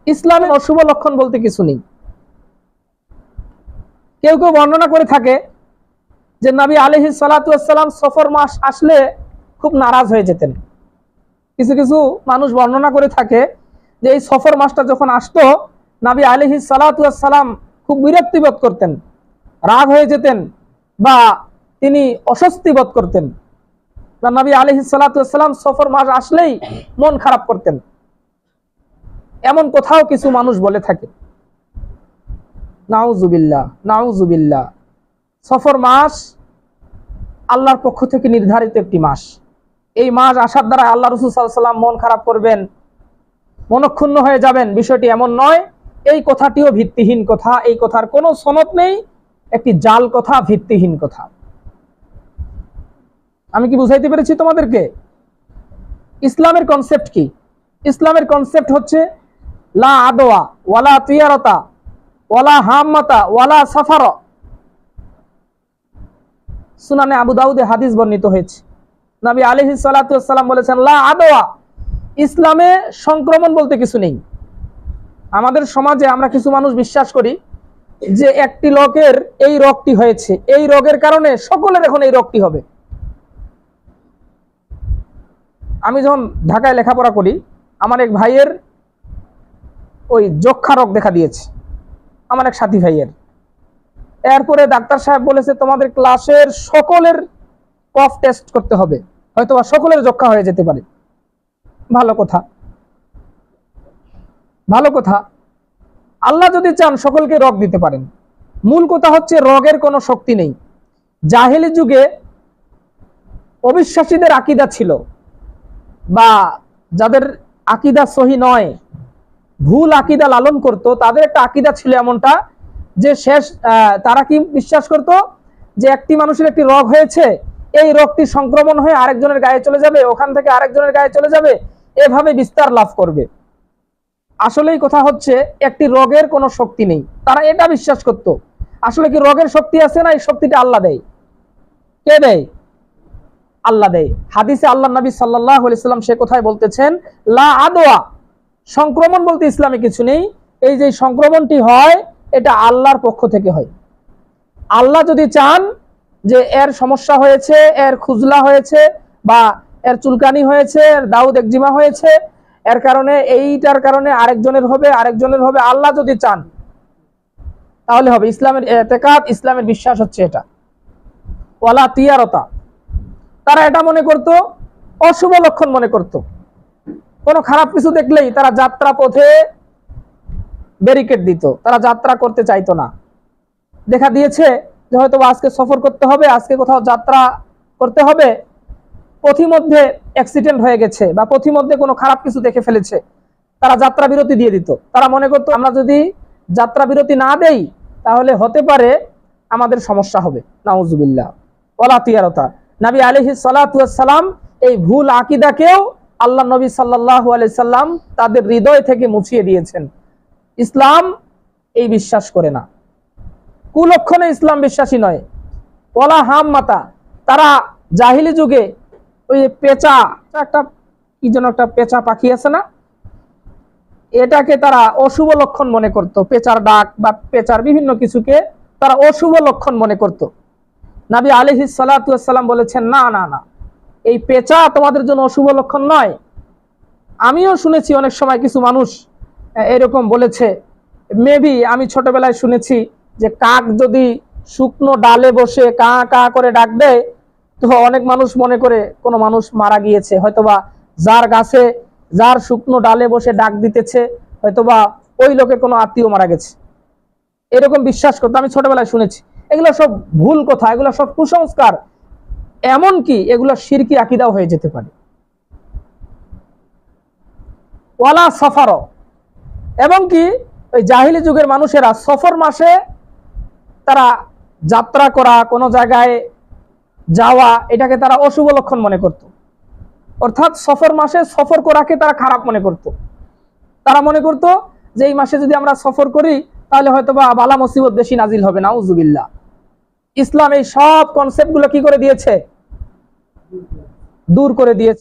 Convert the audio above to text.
ইসলামের অশুভ লক্ষণ বলতে কিছু নেই। কেউ কেউ বর্ণনা করে থাকে যে নবী আলাইহিস সালাতু ওয়াস সালাম সফর মাস আসলে খুব নারাজ হয়ে যেতেন। কিছু কিছু মানুষ বর্ণনা করে থাকে যে এই সফর মাসটা যখন আসতো নবী আলাইহিস সালাতু ওয়াস সালাম খুব বিরক্তি বোধ করতেন, রাগ হয়ে যেতেন বা তিনি অস্বস্তি বোধ করতেন। নবী আলাইহিস সালাতু ওয়াস সালাম সফর মাস আসলেই মন খারাপ করতেন, এমন কোথাও কিছু মানুষ বলে থাকে। নাউজুবিল্লাহ, নাউজুবিল্লাহ। সফর মাস আল্লাহর পক্ষ থেকে নির্ধারিত একটি মাস। এই মাস আসার দ্বারা আল্লাহ রাসূল সাল্লাল্লাহু আলাইহি ওয়াসাল্লাম মন খারাপ করবেন, মনক্ষুণ্ণ হয়ে যাবেন, বিষয়টি এমন নয়। এই কথাটিও ভিত্তিহীন কথা, এই কথার কোনো সনদ নেই, একটি জাল কথা, ভিত্তিহীন কথা। আমি কি বুঝাইতে পেরেছি তোমাদেরকে? ইসলামের কনসেপ্ট কি? ইসলামের কনসেপ্ট হচ্ছে লা আদওয়া ওয়ালা তিয়ারতা ওয়ালা হাম্মাতা ওয়ালা সাফার। সুনানে আবু দাউদে হাদিস বর্ণিত হয়েছে, নবী আলাইহিস সালাতু ওয়াস সালাম বলেছেন লা আদওয়া, ইসলামে সংক্রমণ বলতে কিছু নেই। আমাদের সমাজে আমরা কিছু মানুষ বিশ্বাস করি যে একটি লোকের এই রোগটি হয়েছে, এই রোগের কারণে সকলের এখন এই রোগটি হবে। আমি যখন ঢাকায় লেখাপড়া করি, আমার এক ভাইয়ের ওই যক্ষা রোগ দেখা দিয়েছে, আমার এক সাথী ভাইয়ের। এরপরে ডাক্তার সাহেব বলেছে তোমাদের ক্লাসের সকলের কফ টেস্ট করতে হবে, হয়তো সকলের যক্ষা হয়ে যেতে পারে। ভালো কথা, ভালো কথা। আল্লাহ যদি চান সকলকে রোগ দিতে পারেন। মূল কথা হচ্ছে রোগের কোনো শক্তি নেই। জাহেলি যুগে অবিশ্বাসীদের আকীদা ছিল, বা যাদের আকীদা সহি নয়, ভুল আকীদা লালন করত, তাদের একটা আকীদা ছিল এমনটা যে তারা কি বিশ্বাস করত যে একটি মানুষের একটি রোগ হয়েছে, এই রোগটি সংক্রমণ হয়ে আরেকজনের গায়ে চলে যাবে, ওখান থেকে আরেকজনের গায়ে চলে যাবে, এভাবে বিস্তার লাভ করবে। আসলেই কথা হচ্ছে একটি রোগের কোনো শক্তি নেই, তারা এটা বিশ্বাস করত। আসলে কি রোগের শক্তি আছে না? এই শক্তিটা আল্লাহ দেয়। কে দেয়? আল্লাহ দেয়। হাদিসে আল্লাহ নবী সাল্লাল্লাহু আলাইহি ওয়াসাল্লাম সে কথাই বলতেছেন লা আদওয়া, সংক্রমণ বলতে ইসলামে কিছু নেই। এই যে সংক্রমণটি হয় এটা আল্লাহর পক্ষ থেকে হয়। আল্লাহ যদি চান যে এর সমস্যা হয়েছে, এর খুজলা হয়েছে, বা এর চুলকানি হয়েছে, এর দাউদ একজিমা হয়েছে, এর কারণে এইটার কারণে আরেকজনের হবে, আরেকজনের হবে, আল্লাহ যদি চান তাহলে হবে। ইসলামের ইতিকাদ, ইসলামের বিশ্বাস হচ্ছে এটা। ওয়ালা তিয়ারতা, তারা এটা মনে করত, অশুভ লক্ষণ মনে করত। কোনো খারাপ কিছু দেখলেই তারা যাত্রা পথে ব্যারিকেড দিত, তারা যাত্রা করতে চাইতো না। দেখা দিয়েছে যে হয়তো আজকে সফর করতে হবে, আজকে কোথাও যাত্রা করতে হবে, পথিমধ্যে অ্যাক্সিডেন্ট হয়ে গেছে বা পথিমধ্যে কোনো খারাপ কিছু দেখে ফেলেছে, তারা যাত্রা বিরতি দিয়ে দিত। তারা মনে করতো আমরা যদি যাত্রা বিরতি না দেই তাহলে হতে পারে আমাদের সমস্যা হবে। নাউজুবিল্লাহ, ওয়ালা তিয়ারতা। নবী আলাইহিস সালাতু ওয়াস সালাম এই ভুল আকীদাকেও আল্লাহ নবী সাল্লাল্লাহু আলাইহি সাল্লাম তাদের হৃদয় থেকে মুছিয়ে দিয়েছেন। ইসলাম এই বিশ্বাস করে না, কুলক্ষণে ইসলাম বিশ্বাসী নয়। ওয়ালা হাম্মাতা, তারা জাহিলি যুগে ওই পেঁচা, একটা কি যেন একটা পেঁচা পাখি আছে না, এটাকে তারা অশুভ লক্ষণ মনে করত। পেঁচার ডাক বা পেঁচার বিভিন্ন কিছুকে তারা অশুভ লক্ষণ মনে করত। নবী আলাইহিস সালাতু ওয়াস সালাম বলেছেন না না না, এই পেঁচা তোমাদের জন্য অশুভ লক্ষণ নয়। আমিও শুনেছি অনেক সময় কিছু মানুষ এরকম বলেছে। মেবি আমি ছোটবেলায় শুনেছি যে কাক যদি শুকনো ডালে বসে কা কা করে ডাক দেয় তো অনেক মানুষ মনে করে কোনো মানুষ মারা গিয়েছে, হয়তোবা যার গাছে, যার শুকনো ডালে বসে ডাক দিতেছে হয়তোবা ওই লোকের কোনো আত্মীয় মারা গেছে, এরকম বিশ্বাস করতে আমি ছোটবেলায় শুনেছি। এগুলো সব ভুল কথা, এগুলো সব কুসংস্কার, এমনকি এগুলো শিরকি আকীদাও হয়ে যেতে পারে। ওয়ালা সফর, এবং কি ওই জাহিলি যুগের মানুষেরা সফর মাসে তারা যাত্রা করা, কোনো জায়গায় যাওয়া, এটাকে তারা অশুভ লক্ষণ মনে করত। অর্থাৎ সফর মাসে সফর করাকে তারা খারাপ মনে করত। তারা মনে করত যে এই মাসে যদি আমরা সফর করি তাহলে হয়তোবা বালা মুসিবত বেশি নাজিল হবে। নাউজুবিল্লাহ। ইসলাম এই সব কনসেপ্টগুলো কি করে দিয়েছে? দূর করে দিয়েছে।